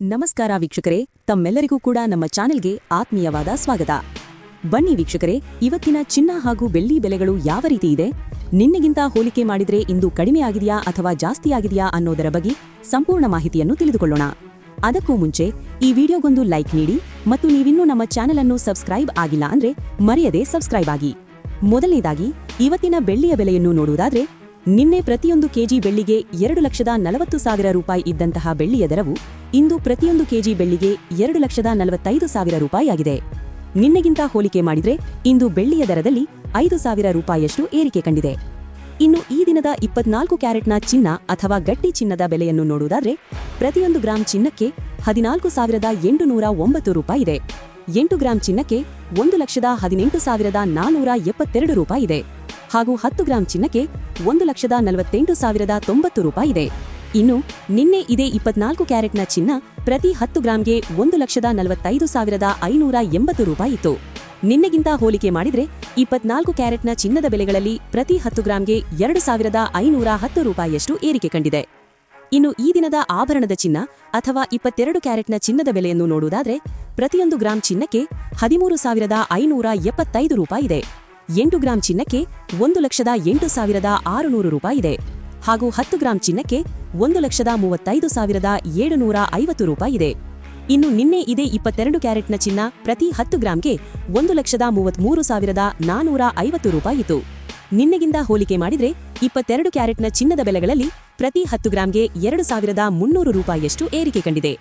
ನಮಸ್ಕಾರ ವೀಕ್ಷಕರೇ, ತಮ್ಮೆಲ್ಲರಿಗೂ ಕೂಡ ನಮ್ಮ ಚಾನೆಲ್ಗೆ ಆತ್ಮೀಯವಾದ ಸ್ವಾಗತ. ಬನ್ನಿ ವೀಕ್ಷಕರೇ, ಇವತ್ತಿನ ಚಿನ್ನ ಹಾಗೂ ಬೆಳ್ಳಿ ಬೆಲೆಗಳು ಯಾವ ರೀತಿ ಇದೆ, ನಿನ್ನೆಗಿಂತ ಹೋಲಿಕೆ ಮಾಡಿದ್ರೆ ಇಂದು ಕಡಿಮೆ ಆಗಿದೆಯಾ ಅಥವಾ ಜಾಸ್ತಿ ಆಗಿದೆಯಾ ಅನ್ನೋದರ ಬಗ್ಗೆ ಸಂಪೂರ್ಣ ಮಾಹಿತಿಯನ್ನು ತಿಳಿದುಕೊಳ್ಳೋಣ. ಅದಕ್ಕೂ ಮುಂಚೆ ಈ ವಿಡಿಯೋಗೊಂದು ಲೈಕ್ ನೀಡಿ ಮತ್ತು ನೀವಿನ್ನೂ ನಮ್ಮ ಚಾನೆಲ್ ಅನ್ನು ಸಬ್ಸ್ಕ್ರೈಬ್ ಆಗಿಲ್ಲ ಅಂದ್ರೆ ಮರೆಯದೆ ಸಬ್ಸ್ಕ್ರೈಬ್ ಆಗಿ. ಮೊದಲನೇದಾಗಿ ಇವತ್ತಿನ ಬೆಳ್ಳಿಯ ಬೆಲೆಯನ್ನು ನೋಡುವುದಾದ್ರೆ, ನಿನ್ನೆ ಪ್ರತಿಯೊಂದು ಕೆಜಿ ಬೆಳ್ಳಿಗೆ 2,40,000 ರೂಪಾಯಿ ಇದ್ದಂತಹ ಬೆಳ್ಳಿಯ ದರವು ಇಂದು ಪ್ರತಿಯೊಂದು ಕೆಜಿ ಬೆಳ್ಳಿಗೆ 2,45,000 ರೂಪಾಯಿ ಆಗಿದೆ. ನಿನ್ನೆಗಿಂತ ಹೋಲಿಕೆ ಮಾಡಿದ್ರೆ ಇಂದು ಬೆಳ್ಳಿಯ ದರದಲ್ಲಿ 5,000 ರೂಪಾಯಿಯಷ್ಟು ಏರಿಕೆ ಕಂಡಿದೆ. ಇನ್ನು ಈ ದಿನದ 24 ಕ್ಯಾರೆಟ್ನ ಚಿನ್ನ ಅಥವಾ ಗಟ್ಟಿ ಚಿನ್ನದ ಬೆಲೆಯನ್ನು ನೋಡುವುದಾದ್ರೆ, ಪ್ರತಿಯೊಂದು ಗ್ರಾಂ ಚಿನ್ನಕ್ಕೆ 14,809 ರೂಪಾಯಿ ಇದೆ. 8 ಗ್ರಾಂ ಚಿನ್ನಕ್ಕೆ 1,18,472 ರೂಪಾಯಿ ಇದೆ ಹಾಗೂ 10 ಗ್ರಾಂ ಚಿನ್ನಕ್ಕೆ 1,48,090 ರೂಪಾಯಿ ಇದೆ. ಇನ್ನು ನಿನ್ನೆ ಇದೇ 24 ಕ್ಯಾರೆಟ್ನ ಚಿನ್ನ ಪ್ರತಿ 10 ಗ್ರಾಂಗೆ 1,45,580 ರೂಪಾಯಿ ಇತ್ತು. ನಿನ್ನೆಗಿಂತ ಹೋಲಿಕೆ ಮಾಡಿದ್ರೆ 24 ಕ್ಯಾರೆಟ್ನ ಚಿನ್ನದ ಬೆಲೆಗಳಲ್ಲಿ ಪ್ರತಿ 10 ಗ್ರಾಂಗೆ 2,510 ರೂಪಾಯಿಯಷ್ಟು ಏರಿಕೆ ಕಂಡಿದೆ. ಇನ್ನು ಈ ದಿನದ ಆಭರಣದ ಚಿನ್ನ ಅಥವಾ 22 ಕ್ಯಾರೆಟ್ನ ಚಿನ್ನದ ಬೆಲೆಯನ್ನು ನೋಡುವುದಾದ್ರೆ, ಪ್ರತಿಯೊಂದು ಗ್ರಾಂ ಚಿನ್ನಕ್ಕೆ 13,575 ರೂಪಾಯಿ ಇದೆ. 8 ಗ್ರಾಂ ಚಿನ್ನಕ್ಕೆ 1,08,600 ರೂಪಾಯಿ ಇದೆ ಹಾಗೂ 10 ಗ್ರಾಂ ಚಿನ್ನಕ್ಕೆ 1,35,750 ರೂಪಾಯಿ ಇದೆ. ಇನ್ನು ನಿನ್ನೆ ಇದೇ 22 ಕ್ಯಾರೆಟ್ನ ಚಿನ್ನ ಪ್ರತಿ 10 ಗ್ರಾಂಗೆ 1,33,450 ರೂಪಾಯಿ ಇತ್ತು. ನಿನ್ನೆಗಿಂತ ಹೋಲಿಕೆ ಮಾಡಿದ್ರೆ 22 ಕ್ಯಾರೆಟ್ನ ಚಿನ್ನದ ಬೆಲೆಗಳಲ್ಲಿ ಪ್ರತಿ 10 ಗ್ರಾಂಗೆ 2,300 ರೂಪಾಯಿಯಷ್ಟು ಏರಿಕೆ ಕಂಡಿದೆ.